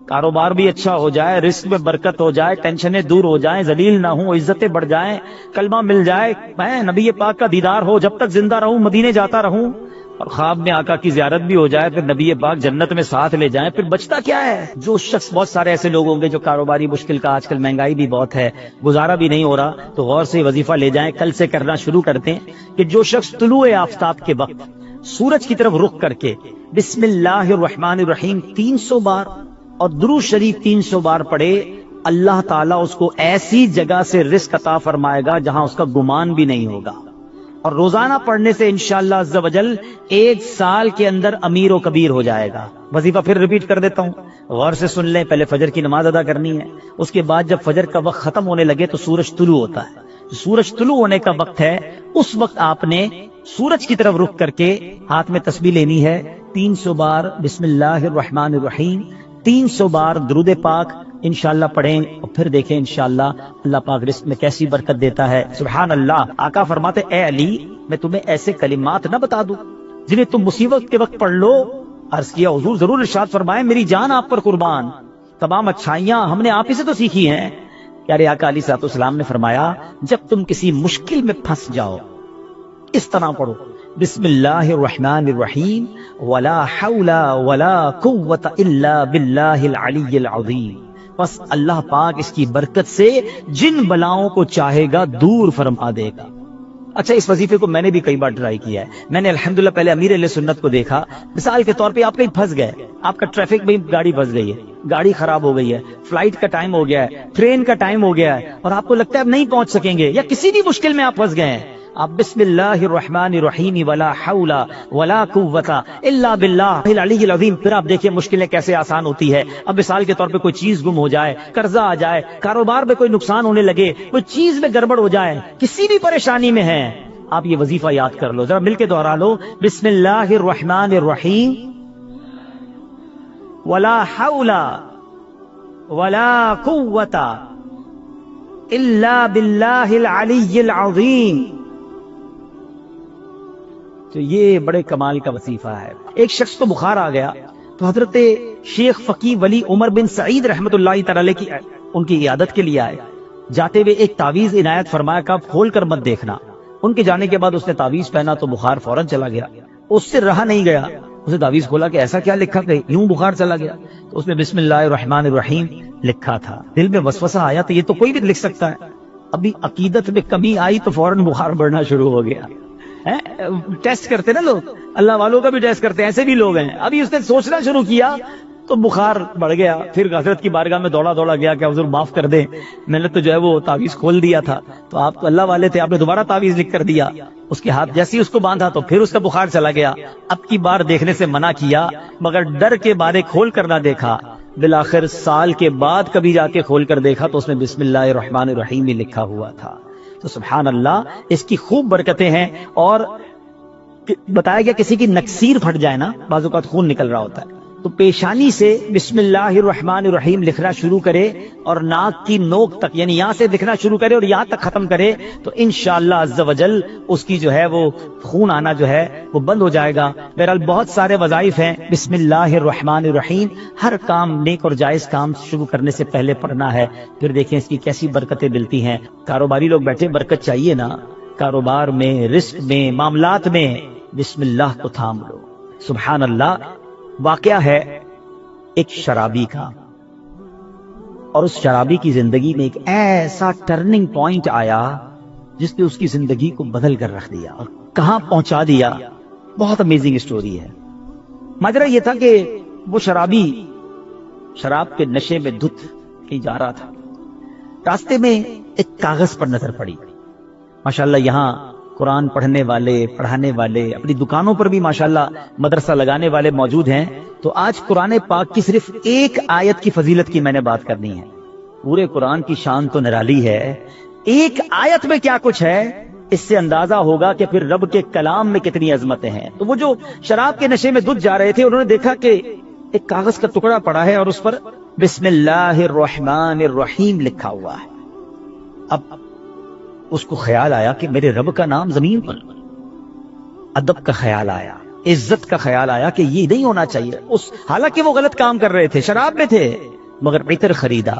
کاروبار بھی اچھا ہو جائے، رزق میں برکت ہو جائے، ٹینشنیں دور ہو جائیں، ذلیل نہ ہوں، عزتیں بڑھ جائیں، کلمہ مل جائے، میں نبی پاک کا دیدار ہو، جب تک زندہ رہوں مدینے جاتا رہوں، اور خواب میں آقا کی زیارت بھی ہو جائے، پھر نبی پاک جنت میں ساتھ لے جائیں، پھر بچتا کیا ہے؟ جو شخص، بہت سارے ایسے لوگ ہوں گے جو کاروباری مشکل کا، آج کل مہنگائی بھی بہت ہے، گزارا بھی نہیں ہو رہا، تو غور سے وظیفہ لے جائیں، کل سے کرنا شروع کر دیں کہ جو شخص طلوع آفتاب کے وقت سورج کی طرف رخ کر کے بسم اللہ الرحمن الرحیم 300 بار اور درود شریف 300 بار پڑھے، اللہ تعالیٰ اس کو ایسی جگہ سے رزق عطا فرمائے گا جہاں اس کا گمان بھی نہیں ہوگا، اور روزانہ پڑھنے سے انشاءاللہ عز و جل 1 سال کے اندر امیر و کبیر ہو جائے گا۔ وظیفہ پھر ریپیٹ کر دیتا ہوں، غور سے سن لیں۔ پہلے فجر کی نماز ادا کرنی ہے، اس کے بعد جب فجر کا وقت ختم ہونے لگے تو سورج طلوع ہوتا ہے، سورج طلوع ہونے کا وقت ہے، اس وقت آپ نے سورج کی طرف رخ کر کے ہاتھ میں تسبیح لینی ہے، 300 بار بسم اللہ الرحمن الرحیم، 300 بار درود پاک انشاءاللہ پڑھیں، اور پھر دیکھیں انشاءاللہ اللہ پاک رزق میں کیسی برکت دیتا ہے۔ سبحان اللہ۔ آقا فرماتے اے علی، میں تمہیں ایسے کلمات نہ بتا دوں جنہیں تم مصیبت کے وقت پڑھ لو؟ عرض کیا حضور ضرور، ارشاد فرمائیں، میری جان آپ پر قربان، تمام اچھائیاں ہم نے آپ ہی سے تو سیکھی ہیں۔ پیارے آقا علیہ الصلوۃ والسلام نے فرمایا، جب تم کسی مشکل میں پھنس جاؤ اس طرح پڑھو، بسم اللہ الرحمن الرحیم ولا حول ولا قوت الا باللہ العلی العظیم، بس اللہ پاک اس کی برکت سے جن بلاؤں کو چاہے گا دور فرما دے گا۔ اچھا، اس وظیفے کو میں نے بھی کئی بار ٹرائی کیا ہے، میں نے الحمدللہ پہلے امیر اہل سنت کو دیکھا، مثال کے طور پہ آپ کہیں پھنس گئے، آپ کا ٹریفک میں گاڑی پھنس گئی ہے، گاڑی خراب ہو گئی ہے، فلائٹ کا ٹائم ہو گیا ہے، ٹرین کا ٹائم ہو گیا ہے، اور آپ کو لگتا ہے اب نہیں پہنچ سکیں گے، یا کسی بھی مشکل میں آپ پھنس گئے ہیں، آپ بسم اللہ الرحمن الرحیم ولا حول ولا قوت الا باللہ العلی العظیم، پھر آپ دیکھیں مشکلیں کیسے آسان ہوتی ہے۔ اب مثال کے طور پہ کوئی چیز گم ہو جائے، قرضہ آ جائے، کاروبار میں کوئی نقصان ہونے لگے، کوئی چیز میں گڑبڑ ہو جائے، کسی بھی پریشانی میں ہیں، آپ یہ وظیفہ یاد کر لو، ذرا مل کے دوہرا لو، بسم اللہ الرحمن الرحیم ولا حول ولا قوت الا باللہ العلی العظیم۔ تو یہ بڑے کمال کا وظیفہ ہے۔ ایک شخص کو بخار آ گیا تو حضرت شیخ فقی ولی عمر بن سعید رحمت اللہ تعالی کی ان کی عیادت کے لیے آئے، جاتے ہوئے ایک تعویذ عنایت فرمایا کہ آپ کھول کر مت دیکھنا۔ ان کے جانے کے بعد اس نے تعویذ پہنا تو بخار فوراً چلا گیا، اس سے رہا نہیں گیا، اسے تعویذ کھولا کہ ایسا کیا لکھا کہ یوں بخار چلا گیا، تو اس میں بسم اللہ الرحمن الرحیم لکھا تھا۔ دل میں وسوسہ آیا تو یہ تو کوئی بھی لکھ سکتا ہے، ابھی عقیدت میں کمی آئی تو فوراً بخار بڑھنا شروع ہو گیا۔ ٹیسٹ کرتے نا لوگ، اللہ والوں کا بھی ٹیسٹ کرتے ہیں، ایسے بھی لوگ ہیں۔ ابھی اس نے سوچنا شروع کیا تو بخار بڑھ گیا، پھر حضرت کی بارگاہ میں دوڑا دوڑا گیا کہ حضور معاف کر دیں، میں نے تو جو ہے وہ تعویذ کھول دیا تھا، تو آپ تو اللہ والے تھے، آپ نے دوبارہ تعویذ لکھ کر دیا۔ اس کے ہاتھ جیسے ہی اس کو باندھا تو پھر اس کا بخار چلا گیا۔ اب کی بار دیکھنے سے منع کیا، مگر ڈر کے بارے کھول کر نہ دیکھا۔ بالآخر سال کے بعد کبھی جا کے کھول کر دیکھا تو اس میں بسم اللہ الرحمن الرحیم ہی لکھا ہوا تھا۔ تو سبحان اللہ، اس کی خوب برکتیں ہیں۔ اور بتایا گیا کسی کی نکسیر پھٹ جائے نا، بعض اوقات خون نکل رہا ہوتا ہے، تو پیشانی سے بسم اللہ الرحمن الرحیم لکھنا شروع کرے اور ناک کی نوک تک، یعنی یہاں سے لکھنا شروع کرے اور یہاں تک ختم کرے، تو انشاءاللہ عز و جل اس کی جو ہے وہ خون آنا جو ہے وہ بند ہو جائے گا۔ بہرحال بہت سارے وظائف ہیں، بسم اللہ الرحمن الرحیم ہر کام نیک اور جائز کام شروع کرنے سے پہلے پڑھنا ہے، پھر دیکھیں اس کی کیسی برکتیں ملتی ہیں۔ کاروباری لوگ بیٹھے، برکت چاہیے نا، کاروبار میں، رزق میں، معاملات میں، بسم اللہ کو تھام لو۔ سبحان اللہ۔ واقعہ ہے ایک شرابی کا، اور اس شرابی کی زندگی میں ایک ایسا ٹرننگ پوائنٹ آیا جس نے اس کی زندگی کو بدل کر رکھ دیا اور کہاں پہنچا دیا۔ بہت امیزنگ سٹوری ہے۔ ماجرا یہ تھا کہ وہ شرابی شراب کے نشے میں دھت کہیں جا رہا تھا، راستے میں ایک کاغذ پر نظر پڑی۔ ماشاءاللہ یہاں قرآن پڑھنے والے، پڑھانے والے، اپنی دکانوں پر بھی ماشاءاللہ مدرسہ لگانے والے موجود ہیں، تو آج قرآن پاک کی صرف ایک آیت کی فضیلت کی میں نے بات کرنی ہے۔ پورے قرآن کی شان تو نرالی ہے، ایک آیت میں کیا کچھ ہے اس سے اندازہ ہوگا کہ پھر رب کے کلام میں کتنی عظمتیں ہیں۔ تو وہ جو شراب کے نشے میں دھت جا رہے تھے، انہوں نے دیکھا کہ ایک کاغذ کا ٹکڑا پڑا ہے اور اس پر بسم اللہ الرحمن الرحیم لکھا ہوا ہے۔ اب اس کو خیال آیا کہ میرے رب کا نام زمین پر، ادب کا خیال آیا، عزت کا خیال آیا کہ یہ نہیں ہونا چاہیے۔ حالانکہ وہ غلط کام کر رہے تھے، شراب میں تھے، مگر عطر خریدا،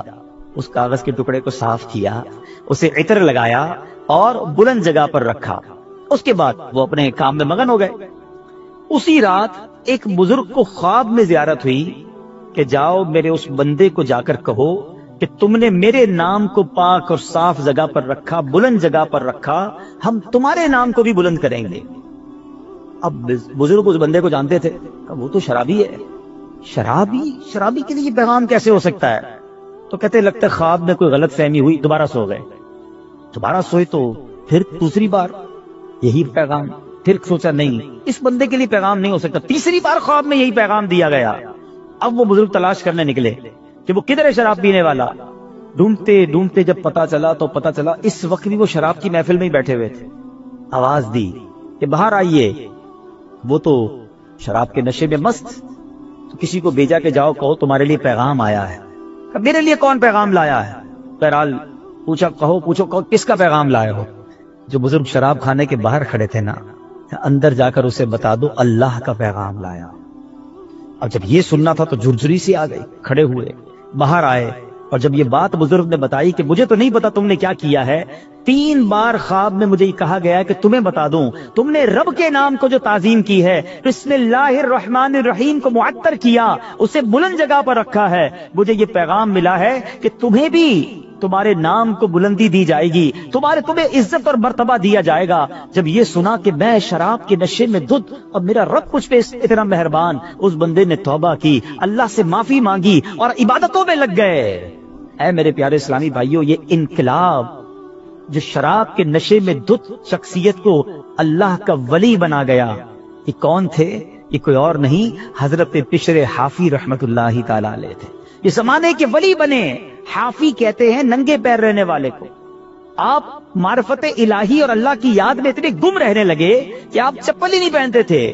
اس کاغذ کے ٹکڑے کو صاف کیا، اسے عطر لگایا اور بلند جگہ پر رکھا۔ اس کے بعد وہ اپنے کام میں مگن ہو گئے۔ اسی رات ایک بزرگ کو خواب میں زیارت ہوئی کہ جاؤ میرے اس بندے کو جا کر کہو کہ تم نے میرے نام کو پاک اور صاف جگہ پر رکھا، بلند جگہ پر رکھا، ہم تمہارے نام کو بھی بلند کریں گے۔ اب بزرگ اس بندے کو جانتے تھے، وہ تو شرابی ہے، شرابی کے لیے پیغام کیسے ہو سکتا ہے؟ تو کہتے لگتا ہے خواب میں کوئی غلط فہمی ہوئی، دوبارہ سو گئے، دوبارہ سوئے تو پھر دوسری بار یہی پیغام، پھر سوچا نہیں اس بندے کے لیے پیغام نہیں ہو سکتا، تیسری بار خواب میں یہی پیغام دیا گیا۔ اب وہ بزرگ تلاش کرنے نکلے کہ وہ کدھر ہے شراب پینے والا۔ ڈھونڈتے ڈھونڈتے جب پتا چلا اس وقت بھی وہ شراب کی محفل میں ہی بیٹھے ہوئے تھے۔ آواز دی کہ باہر آئیے، وہ تو شراب کے نشے میں مست، تو کسی کو بھیجا کہ جاؤ کہو تمہارے لیے پیغام آیا ہے۔ میرے لیے کون پیغام لایا ہے؟ بہرحال پوچھو کس کا پیغام لائے ہو؟ جو بزرگ شراب کھانے کے باہر کھڑے تھے نا، اندر جا کر اسے بتا دو اللہ کا پیغام لایا۔ اب جب یہ سننا تھا تو جھرجھری سی آ گئی، کھڑے ہوئے باہر آئے، اور جب یہ بات بزرگ نے بتائی کہ مجھے تو نہیں پتا تم نے کیا کیا ہے، 3 بار خواب میں مجھے یہ کہا گیا ہے کہ تمہیں بتا دوں، تم نے رب کے نام کو جو تعظیم کی ہے، بسم اللہ الرحمن الرحیم کو معطر کیا، اسے بلند جگہ پر رکھا ہے، مجھے یہ پیغام ملا ہے کہ تمہیں بھی تمہارے نام کو بلندی دی جائے گی، تمہیں عزت اور مرتبہ دیا جائے گا۔ جب یہ سنا کہ میں شراب کے نشے میں دھت اور میرا رب مجھ پہ اتنا مہربان، اس بندے نے توبہ کی، اللہ سے معافی مانگی اور عبادتوں میں لگ گئے۔ اے میرے پیارے اسلامی بھائیوں، یہ انقلاب جو شراب کے نشے میں دھت شخصیت کو اللہ کا ولی بنا گیا، یہ کون تھے؟ یہ کوئی اور نہیں، حضرت بشر حافی رحمت اللہ تعالی علیہ تھے۔ یہ زمانے کے ولی بنے، حافی کہتے ہیں ننگے پیر رہنے والے کو۔ آپ معرفت الہی اور اللہ کی یاد میں اتنے گم رہنے لگے کہ آپ چپل ہی نہیں پہنتے تھے۔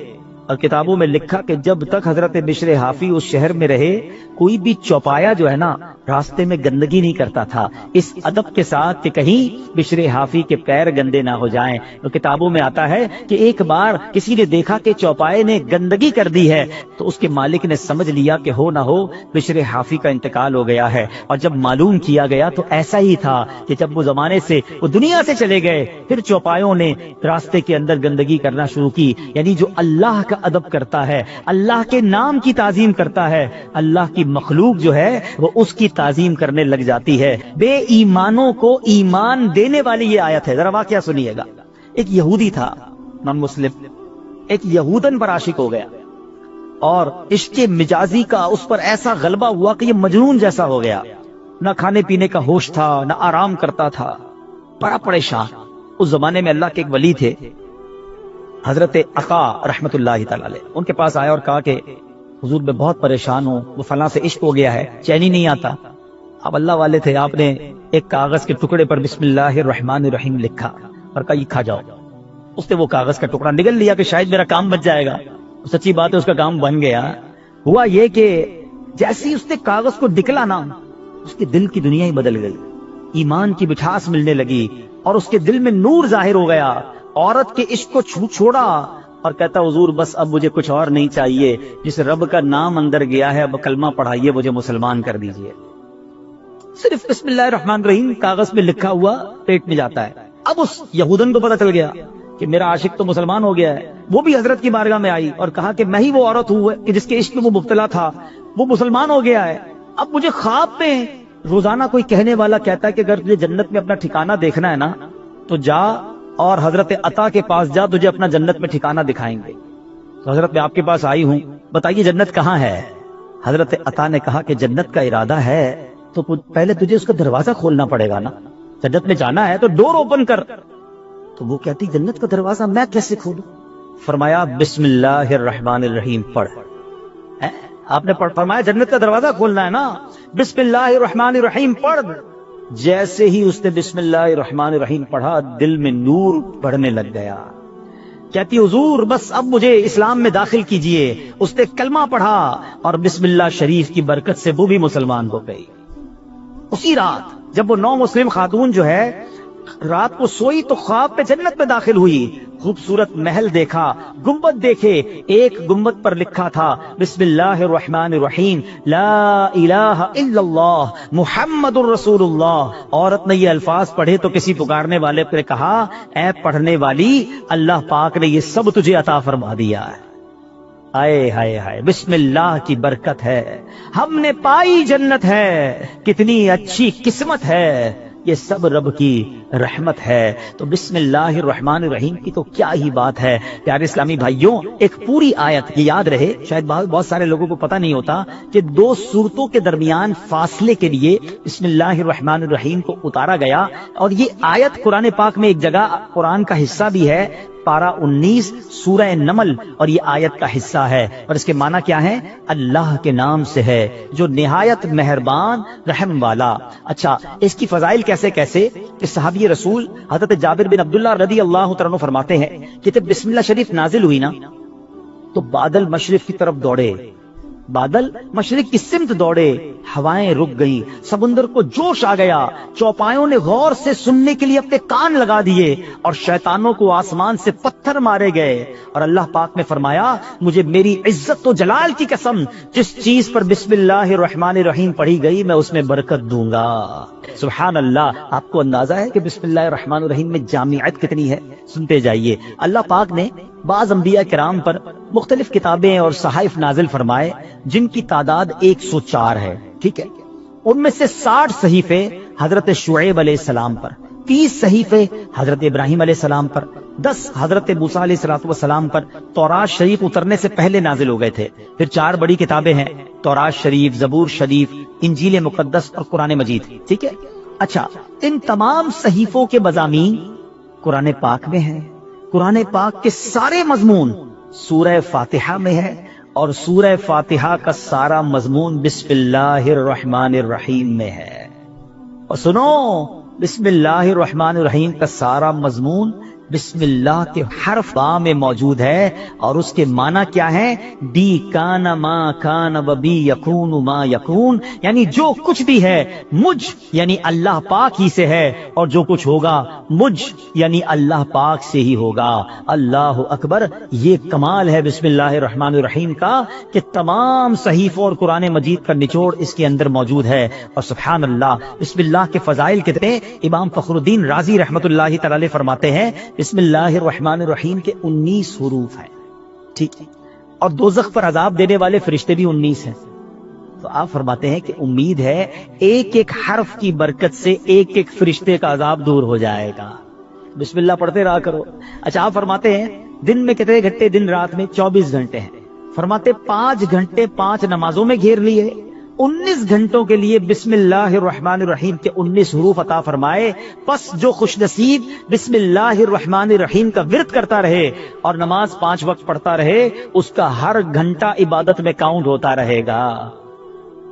اور کتابوں میں لکھا کہ جب تک حضرت بشر حافی اس شہر میں رہے، کوئی بھی چوپایا جو ہے نا راستے میں گندگی نہیں کرتا تھا، اس ادب کے ساتھ کہ کہیں بشر حافی کے پیر گندے نہ ہو جائیں۔ تو کتابوں میں آتا ہے کہ ایک بار کسی نے دیکھا کہ چوپائے نے گندگی کر دی ہے، تو اس کے مالک نے سمجھ لیا کہ ہو نہ ہو بشر حافی کا انتقال ہو گیا ہے، اور جب معلوم کیا گیا تو ایسا ہی تھا کہ جب وہ زمانے سے وہ دنیا سے چلے گئے، پھر چوپایوں نے راستے کے اندر گندگی کرنا شروع کی۔ یعنی جو اللہ کا ادب کرتا ہے، اللہ کے نام کی تعظیم کرتا ہے، اللہ کی مخلوق جو ہے وہ اس کی تعظیم کرنے لگ جاتی ہے۔ بے ایمانوں کو ایمان دینے والی یہ آیت ہے۔ ذرا واقعہ سنیے گا۔ ایک یہودی تھا، نان مسلم، ایک یہودن پر عاشق ہو گیا، اور عشق مجازی کا اس پر ایسا غلبہ ہوا کہ یہ مجنون جیسا ہو گیا، نہ کھانے پینے کا ہوش تھا، نہ آرام کرتا تھا، بڑا پریشان۔ اس زمانے میں اللہ کے ایک ولی تھے، حضرت عطا رحمت اللہ تعالی علیہ، ان کے پاس آیا اور کہا کہ حضور میں بہت پریشان ہوں، وہ فلاں سے عشق ہو گیا ہے، چین ہی نہیں آتا۔ آپ اللہ والے تھے، آپ نے ایک کاغذ کے ٹکڑے پر بسم اللہ الرحمن الرحیم لکھا اور کہا یہ کھا جاؤ۔ اس نے وہ کاغذ کا ٹکڑا نگل لیا کہ شاید میرا کام بچ جائے گا۔ سچی بات ہے اس کا کام بن گیا۔ ہوا یہ کہ جیسے ہی اس نے کاغذ کو نکلا نا، اس کے دل کی دنیا ہی بدل گئی، ایمان کی مٹھاس ملنے لگی اور اس کے دل میں نور ظاہر ہو گیا۔ عورت کے عشق کو چھوڑا اور کہتا حضور بس اب مجھے کچھ اور نہیں چاہیے، جس رب کا نام اندر گیا ہے اب کلمہ پڑھائیے، مجھے مسلمان کر دیجئے۔ صرف بسم اللہ الرحمن الرحیم کاغذ میں لکھا ہوا پیٹ میں جاتا ہے۔ اب اس یہودن کو پتہ چل گیا کہ میرا عاشق تو مسلمان ہو گیا ہے۔ وہ بھی حضرت کی بارگاہ میں آئی اور کہا کہ میں ہی وہ عورت ہوں کہ جس کے عشق میں وہ مبتلا تھا، وہ مسلمان ہو گیا ہے۔ اب مجھے خواب میں روزانہ کوئی کہنے والا کہتا ہے کہ اگر تجھے جنت میں اپنا ٹھکانہ دیکھنا ہے نا تو جا اور حضرت عطا کے پاس جا، تجھے اپنا جنت میں ٹھکانہ دکھائیں گے۔ تو حضرت میں آپ کے پاس آئی ہوں، بتائیے جنت کہاں ہے؟ حضرت عطا نے کہا کہ جنت کا ارادہ ہے تو پہلے تجھے اس کا دروازہ کھولنا پڑے گا نا، جنت میں جانا ہے تو ڈور اوپن کر۔ تو وہ کہتی جنت کا دروازہ میں کیسے کھولوں؟ فرمایا بسم اللہ الرحمن الرحیم پڑھ۔ آپ نے فرمایا جنت کا دروازہ کھولنا ہے نا، بسم اللہ الرحمن الرحیم پڑھ۔ جیسے ہی اس نے بسم اللہ الرحمن الرحیم پڑھا، دل میں نور بڑھنے لگ گیا۔ کہتی حضور بس اب مجھے اسلام میں داخل کیجئے۔ اس نے کلمہ پڑھا اور بسم اللہ شریف کی برکت سے وہ بھی مسلمان ہو گئی۔ اسی رات جب وہ نو مسلم خاتون جو ہے رات کو سوئی تو خواب پہ جنت میں داخل ہوئی، خوبصورت محل دیکھا، گنبد دیکھے، ایک گنبد پر لکھا تھا بسم اللہ الرحمن الرحیم لا الہ الا اللہ محمد الرسول اللہ۔ عورت نے یہ الفاظ پڑھے تو کسی پکارنے والے نے کہا اے پڑھنے والی، اللہ پاک نے یہ سب تجھے عطا فرما دیا ہے۔ آئے ہائے ہائے، بسم اللہ کی برکت ہے، ہم نے پائی جنت ہے، کتنی اچھی قسمت ہے، یہ سب رب کی رحمت ہے۔ تو بسم اللہ الرحمن الرحیم کی تو کیا ہی بات ہے۔ پیارے اسلامی بھائیوں، ایک پوری آیت، یہ یاد رہے، شاید بہت سارے لوگوں کو پتہ نہیں ہوتا کہ دو سورتوں کے درمیان فاصلے کے لیے بسم اللہ الرحمن الرحیم کو اتارا گیا، اور یہ آیت قرآن پاک میں ایک جگہ قرآن کا حصہ بھی ہے، پارہ 19 سورہ نمل، اور یہ آیت کا حصہ ہے، اور اس کے معنی کیا ہے؟ اللہ کے نام سے ہے جو نہایت مہربان رحم والا۔ اچھا، اس کی فضائل کیسے کہ صحابی رسول حضرت جابر بن عبداللہ رضی اللہ تعالیٰ عنہ فرماتے ہیں کہ جب بسم اللہ شریف نازل ہوئی نا تو بادل مشرق کی طرف دوڑے، بادل مشرق کی سمت دوڑے، ہوائیں رک گئی، سمندر کو جوش آ گیا، چوپایوں نے غور سے سننے کے لیے اپنے کان لگا دیے، اور شیطانوں کو آسمان سے پتھر مارے گئے، اور اللہ پاک نے فرمایا مجھے میری عزت و جلال کی قسم، جس چیز پر بسم اللہ الرحمن الرحیم پڑھی گئی میں اس میں برکت دوں گا۔ سبحان اللہ۔ آپ کو اندازہ ہے کہ بسم اللہ الرحمن الرحیم میں جامعیت کتنی ہے؟ سنتے جائیے۔ اللہ پاک نے بعض انبیاء کرام پر مختلف کتابیں اور صحائف نازل فرمائے جن کی تعداد 104 ہے، ٹھیک ہے؟ ان میں سے 60 صحیفے حضرت شعیب علیہ السلام پر، 30 صحیفے حضرت ابراہیم علیہ السلام پر، 10 حضرت موسیٰ علیہ السلام پر تورات شریف اترنے سے پہلے نازل ہو گئے تھے۔ پھر 4 بڑی کتابیں ہیں، تورات شریف، زبور شریف، انجیل مقدس اور قرآن مجید، ٹھیک ہے؟ اچھا، ان تمام صحیفوں کے مضامین قرآن پاک میں ہیں۔ قرآن پاک کے سارے مضمون سورہ فاتحہ میں ہے، اور سورہ فاتحہ کا سارا مضمون بسم اللہ الرحمن الرحیم میں ہے۔ اور سنو، بسم اللہ الرحمن الرحیم کا سارا مضمون بسم اللہ کے حرف با میں موجود ہے، اور اس کے معنی کیا ہے؟ بی کان ما کان و بی یکون ما یکون، یعنی جو کچھ بھی ہے مجھ یعنی اللہ پاک ہی سے ہے، اور جو کچھ ہوگا مجھ یعنی اللہ پاک سے ہی ہوگا۔ اللہ اکبر۔ یہ کمال ہے بسم اللہ الرحمن الرحیم کا کہ تمام صحیفوں اور قرآن مجید کا نچوڑ اس کے اندر موجود ہے۔ اور سبحان اللہ، بسم اللہ کے فضائل کتنے! امام فخر الدین رازی رحمت اللہ تعالی فرماتے ہیں بسم اللہ الرحمن الرحیم کے 19 حروف ہیں، ٹھیک ہے؟ اور دوزخ پر عذاب دینے والے فرشتے بھی 19 ہیں۔ تو آپ فرماتے ہیں کہ امید ہے ایک ایک حرف کی برکت سے ایک ایک فرشتے کا عذاب دور ہو جائے گا۔ بسم اللہ پڑھتے رہا کرو۔ اچھا، آپ فرماتے ہیں دن میں کتنے گھنٹے؟ دن رات میں 24 گھنٹے ہیں۔ فرماتے 5 گھنٹے 5 نمازوں میں گھیر لیے، 19 گھنٹوں کے لیے بسم اللہ الرحمن الرحیم کے 19 حروف عطا فرمائے۔ پس جو خوش نصیب بسم اللہ الرحمن الرحیم کا ورد کرتا رہے اور نماز 5 وقت پڑھتا رہے، اس کا ہر گھنٹہ عبادت میں کاؤنٹ ہوتا رہے گا۔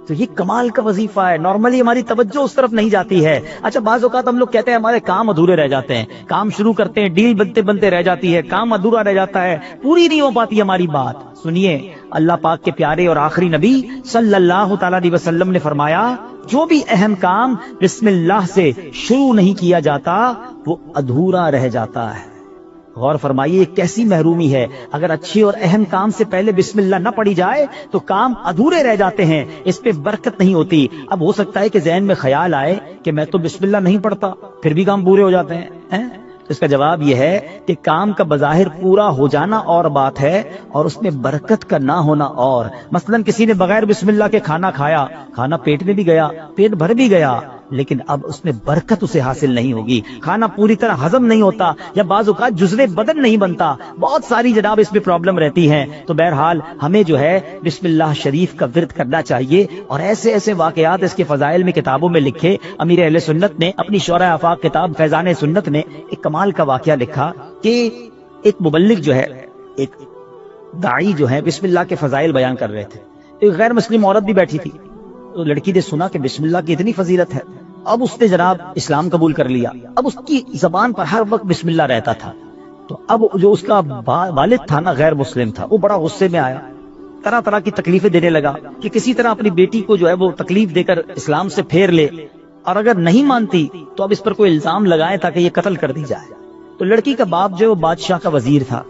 تو یہ کمال کا وظیفہ ہے۔ نارملی ہماری توجہ اس طرف نہیں جاتی ہے۔ اچھا، بعض اوقات ہم لوگ کہتے ہیں ہمارے کام ادھورے رہ جاتے ہیں، کام شروع کرتے ہیں، ڈیل بنتے بنتے رہ جاتی ہے، کام ادھورا رہ جاتا ہے، پوری نہیں ہو پاتی ہماری بات۔ سنیے، اللہ پاک کے پیارے اور آخری نبی صلی اللہ تعالی علیہ وسلم نے فرمایا جو بھی اہم کام بسم اللہ سے شروع نہیں کیا جاتا وہ ادھورا رہ جاتا ہے۔ غور فرمائیے کیسی محرومی ہے، اگر اچھے اور اہم کام سے پہلے بسم اللہ نہ پڑھی جائے تو کام ادھورے رہ جاتے ہیں، اس پہ برکت نہیں ہوتی۔ اب ہو سکتا ہے کہ ذہن میں خیال آئے کہ میں تو بسم اللہ نہیں پڑھتا پھر بھی کام پورے ہو جاتے ہیں۔ اس کا جواب یہ ہے کہ کام کا بظاہر پورا ہو جانا اور بات ہے، اور اس میں برکت کا نہ ہونا اور۔ مثلا کسی نے بغیر بسم اللہ کے کھانا کھایا، کھانا پیٹ میں بھی گیا، پیٹ بھر بھی گیا، لیکن اب اس میں برکت اسے حاصل نہیں ہوگی، کھانا پوری طرح ہضم نہیں ہوتا، یا بعض اوقات جزو بدن نہیں بنتا، بہت ساری جناب اس میں پرابلم رہتی ہیں۔ تو بہرحال ہمیں جو ہے بسم اللہ شریف کا ورد کرنا چاہیے، اور ایسے ایسے واقعات اس کے فضائل میں کتابوں میں لکھے۔ امیر اہل سنت نے اپنی شورۂ آفاق کتاب فیضان سنت میں ایک کمال کا واقعہ لکھا کہ ایک مبلغ جو ہے، ایک داعی جو ہے، بسم اللہ کے فضائل بیان کر رہے تھے۔ ایک غیر مسلم عورت بھی بیٹھی تھی، تو لڑکی نے سنا کہ بسم اللہ کی اتنی فضیلت ہے، اب اس نے جناب اسلام قبول کر لیا۔ اب اس کی زبان پر ہر وقت بسم اللہ رہتا تھا، تو اب جو اس کا والد تھا نا، غیر مسلم تھا، وہ بڑا غصے میں آیا، طرح طرح کی تکلیفیں دینے لگا کہ کسی طرح اپنی بیٹی کو جو ہے وہ تکلیف دے کر اسلام سے پھیر لے۔ اور اگر نہیں مانتی تو اب اس پر کوئی الزام لگائیں تاکہ یہ قتل کر دی جائے۔ تو لڑکی کا باپ جو بادشاہ کا وزیر تھا،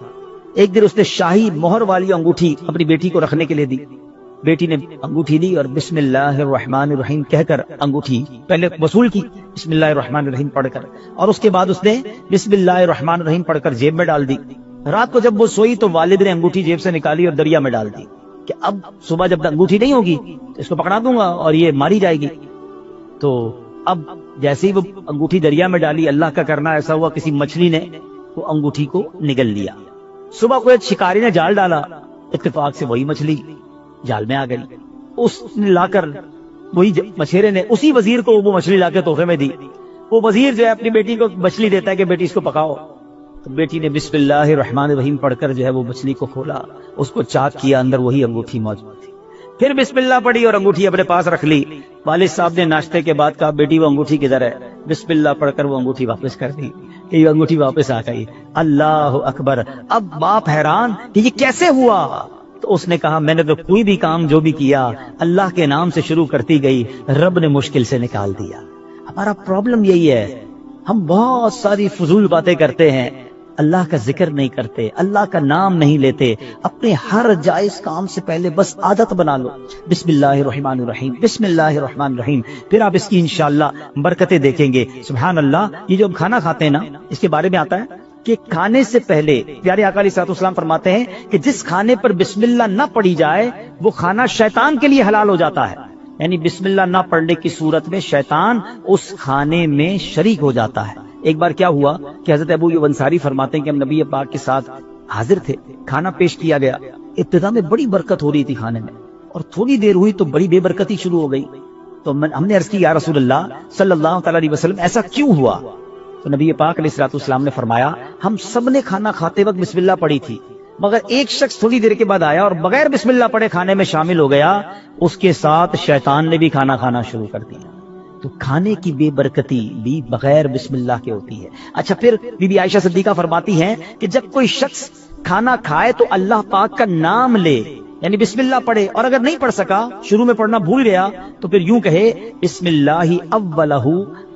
ایک دن اس نے شاہی مہر والی انگوٹھی اپنی بیٹی کو رکھنے کے لیے دی۔ بیٹی نے انگوٹھی دی اور بسم اللہ الرحمن الرحیم کہہ کر انگوٹھی پہلے وصول کی، بسم اللہ الرحمن الرحیم پڑھ کر، اور اس کے بعد اس نے بسم اللہ الرحمن الرحیم پڑھ کر جیب میں ڈال دی۔ رات کو جب وہ سوئی تو والد نے انگوٹھی جیب سے نکالی اور دریا میں ڈال دی کہ اب صبح جب انگوٹھی نہیں ہوگی تو اس کو پکڑا دوں گا اور یہ ماری جائے گی۔ تو اب جیسے ہی وہ انگوٹھی دریا میں ڈالی، اللہ کا کرنا ایسا ہوا کسی مچھلی نے وہ انگوٹھی کو نگل لیا۔ صبح کو ایک شکاری نے جال ڈالا، اتفاق سے وہی مچھلی جال میں آ گئی۔ اس نے لا کر وہی مچھیرے نے اسی وزیر کو وہ مچھلی لا کے تحفے میں دی۔ وہ وزیر جو ہے اپنی بیٹی کو مچھلی دیتا ہے کہ بیٹی اس کو پکاؤ، تو بیٹی نے بسم اللہ الرحمن الرحیم پڑھ کر جو ہے وہ مچھلی کو کھولا، اس کو چاک کیا، اندر وہی انگوٹھی موجود تھی۔ پھر بسم اللہ پڑھی اور انگوٹھی اپنے پاس رکھ لی۔ والد صاحب نے ناشتے کے بعد کہا بیٹی وہ انگوٹھی کدھر ہے؟ بسم اللہ پڑھ کر وہ انگوٹھی واپس کر دی کہ یہ انگوٹھی واپس آ گئی۔ اللہ اکبر! اب باپ حیران کہ یہ کیسے ہوا؟ تو اس نے کہا میں نے تو کوئی بھی کام جو بھی کیا اللہ کے نام سے شروع کرتی گئی، رب نے مشکل سے نکال دیا۔ ہمارا پرابلم یہی ہے، ہم بہت ساری فضول باتیں کرتے ہیں، اللہ کا ذکر نہیں کرتے، اللہ کا نام نہیں لیتے۔ اپنے ہر جائز کام سے پہلے بس عادت بنا لو، بسم اللہ الرحمن الرحیم، بسم اللہ الرحمن الرحیم، پھر آپ اس کی انشاءاللہ برکتیں دیکھیں گے۔ سبحان اللہ! یہ جو ہم کھانا کھاتے ہیں نا، اس کے بارے میں آتا ہے کہ کھانے سے پہلے پیارے آقا علیہ السلام فرماتے ہیں کہ جس کھانے پر بسم اللہ نہ پڑھی جائے وہ کھانا شیطان کے لیے حلال ہو جاتا ہے، یعنی بسم اللہ نہ پڑھنے کی صورت میں شیطان اس کھانے میں شریک ہو جاتا ہے۔ ایک بار کیا ہوا کہ حضرت ابو ایوب انصاری فرماتے ہیں کہ ہم نبی پاک کے ساتھ حاضر تھے، کھانا پیش کیا گیا، ابتدا میں بڑی برکت ہو رہی تھی کھانے میں، اور تھوڑی دیر ہوئی تو بڑی بے برکتی شروع ہو گئی۔ تو ہم نے عرض کی یا رسول اللہ صلی اللہ تعالی علیہ وسلم ایسا کیوں ہوا؟ تو نبی پاک علیہ السلام نے فرمایا ہم سب نے کھانا کھاتے وقت بسم اللہ پڑھی تھی، مگر ایک شخص تھوڑی دیر کے بعد آیا اور بغیر بسم اللہ پڑھے کھانے میں شامل ہو گیا، اس کے ساتھ شیطان نے بھی کھانا کھانا شروع کر دیا۔ تو کھانے کی بے برکتی بھی بغیر بسم اللہ کے ہوتی ہے۔ اچھا، پھر بی بی عائشہ صدیقہ فرماتی ہیں کہ جب کوئی شخص کھانا کھائے تو اللہ پاک کا نام لے، یعنی بسم اللہ پڑھے، اور اگر نہیں پڑھ سکا، شروع میں پڑھنا بھول گیا، تو پھر یوں کہے بسم اللہ اولہ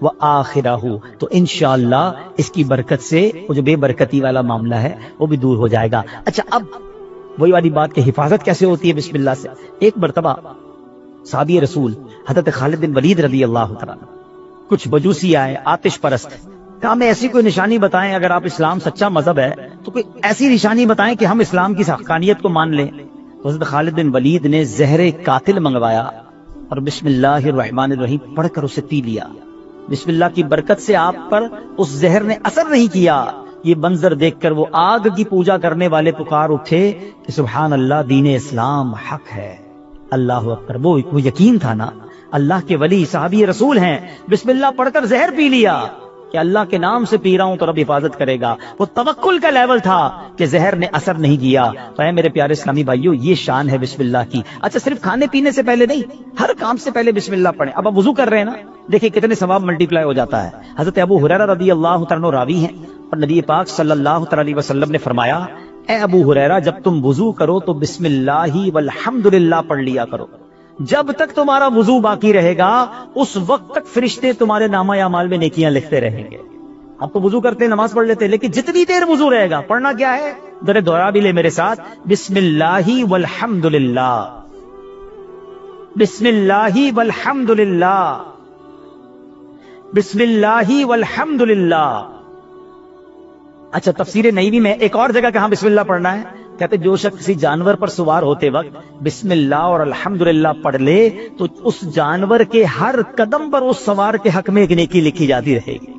و آخرہ، تو انشاءاللہ اس کی برکت سے وہ جو بے برکتی والا معاملہ ہے وہ بھی دور ہو جائے گا۔ اچھا، اب وہی والی بات کہ حفاظت کیسے ہوتی ہے بسم اللہ سے۔ ایک مرتبہ صحابی رسول حضرت خالد بن ولید رضی اللہ تعالیٰ کچھ مجوسی آئے، آتش پرست، کہا ہمیں ایسی کوئی نشانی بتائیں، اگر آپ اسلام سچا مذہب ہے تو کوئی ایسی نشانی بتائیں کہ ہم اسلام کی حقانیت کو مان لیں۔ حضرت خالد بن ولید نے زہر قاتل منگوایا اور بسم اللہ الرحمن الرحیم پڑھ کر اسے پی لیا۔ بسم اللہ کی برکت سے آپ پر اس زہر نے اثر نہیں کیا۔ یہ منظر دیکھ کر وہ آگ کی پوجا کرنے والے پکار اٹھے کہ سبحان اللہ، دین اسلام حق ہے، اللہ اکبر۔ وہ یقین تھا نا، اللہ کے ولی صحابی رسول ہیں، بسم اللہ پڑھ کر زہر پی لیا کہ اللہ کے نام سے پی رہا ہوں تو رب حفاظت کرے گا۔ وہ توکل کا لیول تھا کہ زہر نے اثر نہیں کیا۔ تو اے میرے پیارے اسلامی بھائیو، یہ شان ہے بسم اللہ کی۔ اچھا، صرف کھانے پینے سے پہلے نہیں، ہر کام سے پہلے بسم اللہ پڑھیں۔ اب آپ وضو کر رہے ہیں نا، دیکھیں کتنے ثواب ملٹی پلائی ہو جاتا ہے۔ حضرت ابو ہریرہ رضی اللہ تعالیٰ عنہ راوی ہیں، اور نبی پاک صلی اللہ تعالی علیہ وسلم نے فرمایا اے ابو ہریرہ، جب تم وضو کرو تو بسم اللہ والحمدللہ پڑھ لیا کرو۔ جب تک تمہارا وضو باقی رہے گا اس وقت تک فرشتے تمہارے نامہ اعمال میں نیکیاں لکھتے رہیں گے۔ آپ تو وضو کرتے ہیں، نماز پڑھ لیتے ہیں، لیکن جتنی دیر وضو رہے گا پڑھنا کیا ہے؟ ذرا دوہرا بھی لے میرے ساتھ، بسم اللہ والحمدللہ، بسم اللہ والحمدللہ، بسم اللہ والحمدللہ۔ اچھا، تفسیر نووی میں ایک اور جگہ کہاں بسم اللہ پڑھنا ہے، کہتے جو شخص کسی جانور پر سوار ہوتے وقت بسم اللہ اور الحمدللہ پڑھ لے تو اس جانور کے ہر قدم پر اس سوار کے حق میں ایک نیکی لکھی جاتی رہے گی۔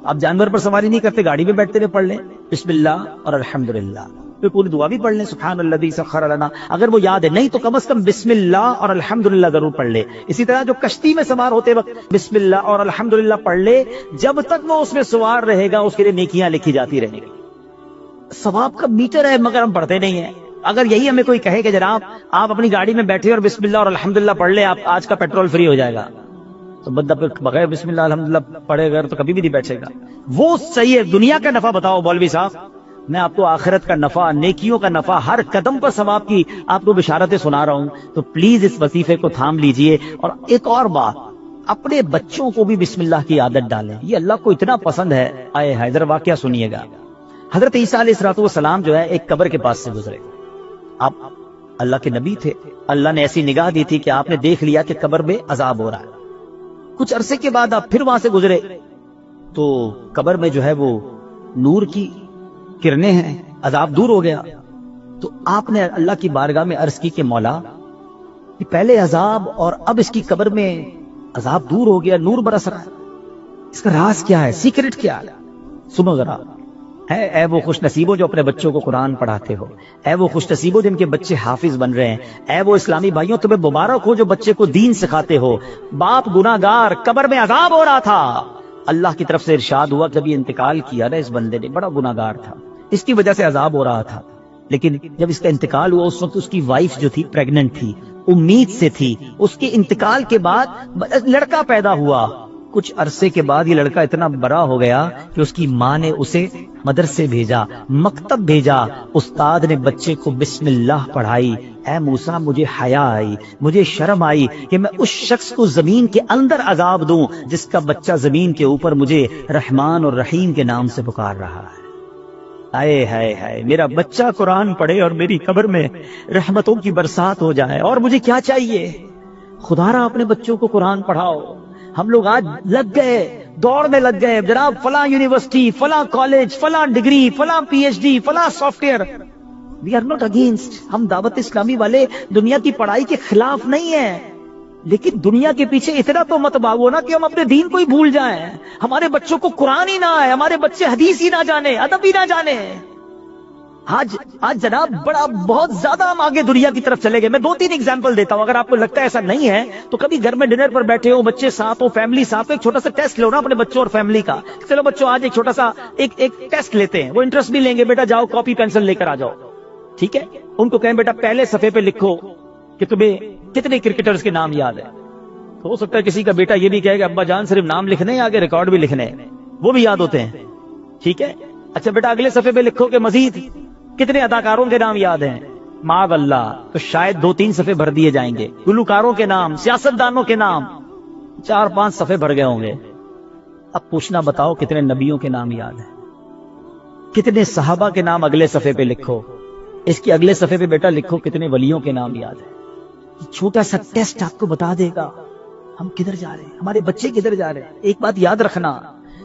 آپ جانور پر سواری نہیں کرتے، گاڑی میں بیٹھتے ہوئے پڑھ لیں بسم اللہ اور الحمدللہ، پھر پوری دعا بھی پڑھ لیں سبحان الذی سخر لنا، اگر وہ یاد ہے نہیں تو کم از کم بسم اللہ اور الحمدللہ ضرور پڑھ لے۔ اسی طرح جو کشتی میں سوار ہوتے وقت بسم اللہ اور الحمدللہ پڑھ لے، جب تک وہ اس میں سوار رہے گا اس کے لیے نیکیاں لکھی جاتی رہیں گی۔ ثواب کا میٹر ہے مگر ہم پڑھتے نہیں ہیں۔ اگر یہی ہمیں کوئی کہے کہ جناب آپ اپنی گاڑی میں بیٹھے اور بسم اللہ اور الحمدللہ پڑھ لیں، آپ آج کا پیٹرول فری ہو جائے گا، تو بندہ پھر بغیر بسم اللہ الحمدللہ پڑھے گا تو کبھی بھی نہیں بیٹھے گا۔ وہ صحیح ہے، دنیا کا نفع بتاؤ مولوی صاحب، میں آپ کو آخرت کا نفع، نیکیوں کا نفع، ہر قدم پر ثواب کی آپ کو بشارتیں سنا رہا ہوں، تو پلیز اس وظیفے کو تھام لیجئے۔ اور ایک اور بات، اپنے بچوں کو بھی بسم اللہ کی عادت ڈالیں، یہ اللہ کو اتنا پسند ہے۔ آئے حیدر واقعہ سنیے گا۔ حضرت عیسیٰ علیہ السلام جو ہے ایک قبر کے پاس سے گزرے، آپ اللہ کے نبی تھے، اللہ نے ایسی نگاہ دی تھی کہ آپ نے دیکھ لیا کہ قبر میں عذاب ہو رہا ہے۔ کچھ عرصے کے بعد آپ پھر وہاں سے گزرے تو قبر میں جو ہے وہ نور کی کرنیں ہیں، عذاب دور ہو گیا۔ تو آپ نے اللہ کی بارگاہ میں عرض کی کہ مولا، کہ پہلے عذاب اور اب اس کی قبر میں عذاب دور ہو گیا، نور برس رہا ہے، اس کا راز کیا ہے، سیکرٹ کیا ہے؟ سنو ذرا۔ اے وہ خوش نصیبوں جو اپنے بچوں کو قرآن پڑھاتے ہو، اے وہ خوش نصیبوں جن کے بچے حافظ بن رہے ہیں، اے وہ اسلامی بھائیوں تمہیں مبارک ہو جو بچے کو دین سکھاتے ہو۔ باپ گناہگار، قبر میں عذاب ہو رہا تھا، اللہ کی طرف سے ارشاد ہوا جب یہ انتقال کیا نا اس بندے نے، بڑا گناہگار تھا، اس کی وجہ سے عذاب ہو رہا تھا، لیکن جب اس کا انتقال ہوا اس وقت اس کی وائف جو تھی پریگننٹ تھی، امید سے تھی، اس کے انتقال کے بعد لڑکا پیدا ہوا۔ کچھ عرصے کے بعد یہ لڑکا اتنا بڑا ہو گیا کہ اس کی ماں نے اسے مدرسے بھیجا، مکتب بھیجا، استاد نے بچے کو بسم اللہ پڑھائی۔ اے موسیٰ، مجھے حیا آئی، مجھے شرم آئی کہ میں اس شخص کو زمین کے اندر عذاب دوں جس کا بچہ زمین کے اوپر مجھے رحمان اور رحیم کے نام سے پکار رہا ہے۔ آئے ہائے ہائے، میرا بچہ قرآن پڑھے اور میری قبر میں رحمتوں کی برسات ہو جائے، اور مجھے کیا چاہیے؟ خدا را اپنے بچوں کو قرآن پڑھاؤ۔ ہم لوگ آج لگ گئے، دوڑ میں لگ گئے، جناب فلاں یونیورسٹی، فلاں کالج، فلاں ڈگری، فلاں پی ایچ ڈی، فلاں software. We are not against, ہم دعوت اسلامی والے دنیا کی پڑھائی کے خلاف نہیں ہیں، لیکن دنیا کے پیچھے اتنا تو مت بھاگو نا کہ ہم اپنے دین کو ہی بھول جائیں، ہمارے بچوں کو قرآن ہی نہ آئے، ہمارے بچے حدیث ہی نہ جانے، ادب ہی نہ جانے۔ آج جناب بہت زیادہ ہم آگے دنیا کی طرف چلے گئے۔ میں 2-3 ایگزامپل دیتا ہوں، اگر آپ کو لگتا ہے ایسا نہیں ہے تو کبھی گھر میں ڈنر پر بیٹھے ہو، بچے ساتھ ہو، فیملی ساتھ ہو، ایک چھوٹا سا ٹیسٹ لو نا اپنے بچوں اور فیملی کا۔ چلو بچوں آج ایک چھوٹا سا ایک ٹیسٹ لیتے ہیں، وہ انٹرسٹ بھی لیں گے، بیٹا جاؤ کاپی پینسل لے کر آ جاؤ، ٹھیک ہے؟ ان کو کہیں بیٹا پہلے صفحے پہ لکھو کہ تمہیں کتنے کرکٹرز کے نام یاد ہیں۔ تو ہو سکتا ہے کسی کا بیٹا یہ بھی کہے کہ ابا جان صرف نام لکھنے ہیں، آگے ریکارڈ بھی لکھنے ہیں، وہ بھی یاد ہوتے ہیں، ٹھیک ہے؟ اچھا بیٹا اگلے صفحے پہ لکھو کہ مزید کتنے اداکاروں کے نام یاد ہیں۔ معاذ اللہ، تو شاید 2-3 صفحے بھر دیے جائیں گے، گلوکاروں کے نام، سیاستدانوں کے نام 4-5 صفحے بھر گئے ہوں گے۔ اب پوچھنا بتاؤ کتنے نبیوں کے نام یاد ہیں، کتنے صحابہ کے نام اگلے صفحے پہ لکھو، اس کی اگلے صفحے پہ بیٹا لکھو کتنے ولیوں کے نام یاد ہیں۔ چھوٹا سا ٹیسٹ آپ کو بتا دے گا ہم کدھر جا رہے ہیں، ہمارے بچے کدھر جا رہے ہیں۔ ایک بات یاد رکھنا،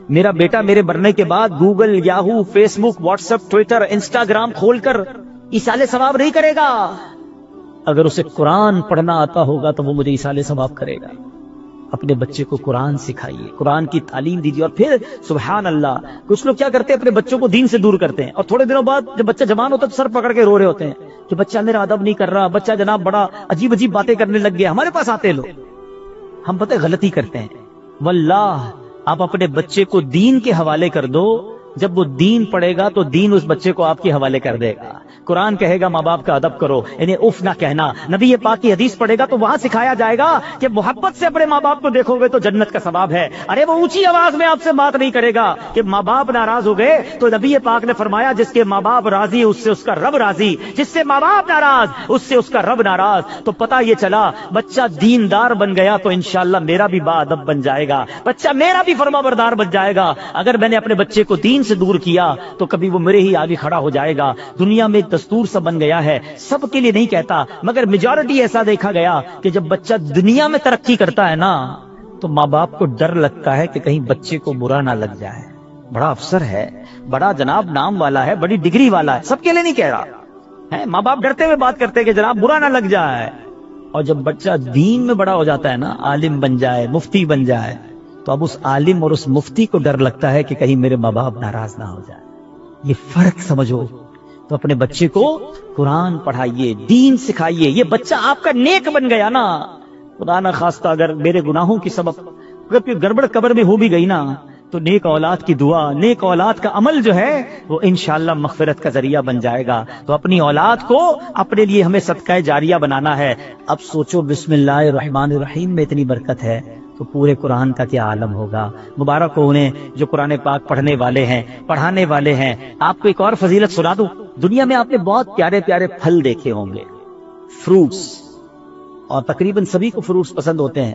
میرا بیٹا میرے مرنے کے بعد گوگل، یاہو، فیس بک، واٹس ایپ، ٹویٹر، انسٹاگرام کھول کر ایصال ثواب نہیں کرے گا۔ اگر اسے قرآن پڑھنا آتا ہوگا تو وہ مجھے ایصال ثواب کرے گا۔ اپنے بچے کو قرآن سکھائیے، قرآن کی تعلیم دیجیے، اور پھر سبحان اللہ، کچھ لوگ کیا کرتے ہیں اپنے بچوں کو دین سے دور کرتے ہیں، اور تھوڑے دنوں بعد جب بچہ جوان ہوتا ہے تو سر پکڑ کے رو رہے ہوتے ہیں کہ بچہ میرا ادب نہیں کر رہا، بچہ جناب بڑا عجیب عجیب باتیں کرنے لگ گیا۔ ہمارے پاس آتے لوگ، ہم پتہ غلطی کرتے ہیں۔ واللہ آپ اپنے بچے کو دین کے حوالے کر دو، جب وہ دین پڑھے گا تو دین اس بچے کو آپ کے حوالے کر دے گا۔ قرآن کہے گا ماں باپ کا ادب کرو، انہیں اف نہ کہنا۔ نبی پاک کی حدیث پڑھے گا تو وہاں سکھایا جائے گا کہ محبت سے اپنے ماں باپ کو دیکھو گے تو جنت کا ثواب ہے۔ ارے وہ اونچی آواز میں آپ سے بات نہیں کرے گا کہ ماں باپ ناراض ہو گئے، تو نبی پاک نے فرمایا جس کے ماں باپ راضی اس سے اس کا رب راضی، جس سے ماں باپ ناراض اس سے اس کا رب ناراض۔ تو پتہ یہ چلا بچہ دیندار بن گیا تو انشاءاللہ میرا بھی با ادب بن جائے گا، بچہ میرا بھی فرما بردار بن جائے گا۔ اگر میں نے اپنے بچے کو دین سے دور کیا تو کبھی وہ میرے ہی آگے کھڑا ہو جائے گا۔ دنیا میں دستور سا بن گیا ہے، سب کے لیے نہیں کہتا مگر میجورٹی ایسا دیکھا گیا کہ جب بچہ دنیا میں ترقی کرتا ہے نا تو ماں باپ کو ڈر لگتا ہے کہ کہیں بچے کو برا نہ لگ جائے، بڑا افسر ہے، بڑا جناب نام والا ہے، بڑی ڈگری والا ہے، سب کے لیے نہیں کہہ رہا ہے، ماں باپ ڈرتے ہوئے بات کرتے کہ جناب برا نہ لگ جائے۔ اور جب بچہ دین میں بڑا ہو جاتا ہے نا، عالم بن جائے، مفتی بن جائے، تو اب اس عالم اور اس مفتی کو ڈر لگتا ہے کہ کہیں میرے ماں باپ ناراض نہ ہو جائے۔ یہ فرق سمجھو۔ تو اپنے بچے کو قرآن پڑھائیے، دین سکھائیے، یہ بچہ آپ کا نیک بن گیا نا۔ خدا نہ خواستہ اگر میرے گناہوں کی سبب اگر کوئی گڑبڑ قبر میں ہو بھی گئی نا تو نیک اولاد کی دعا، نیک اولاد کا عمل جو ہے وہ انشاءاللہ مغفرت کا ذریعہ بن جائے گا۔ تو اپنی اولاد کو اپنے لیے ہمیں صدقہ جاریہ بنانا ہے۔ اب سوچو بسم اللہ الرحمن الرحیم میں اتنی برکت ہے تو پورے قرآن کا کیا عالم ہوگا۔ مبارک ہو انہیں جو قرآن پاک پڑھنے والے ہیں، پڑھانے والے ہیں۔ آپ کو ایک اور فضیلت سنا دوں، دنیا میں آپ نے بہت پیارے پیارے پھل دیکھے ہوں گے، فروٹس، اور تقریباً سبھی کو فروٹس پسند ہوتے ہیں،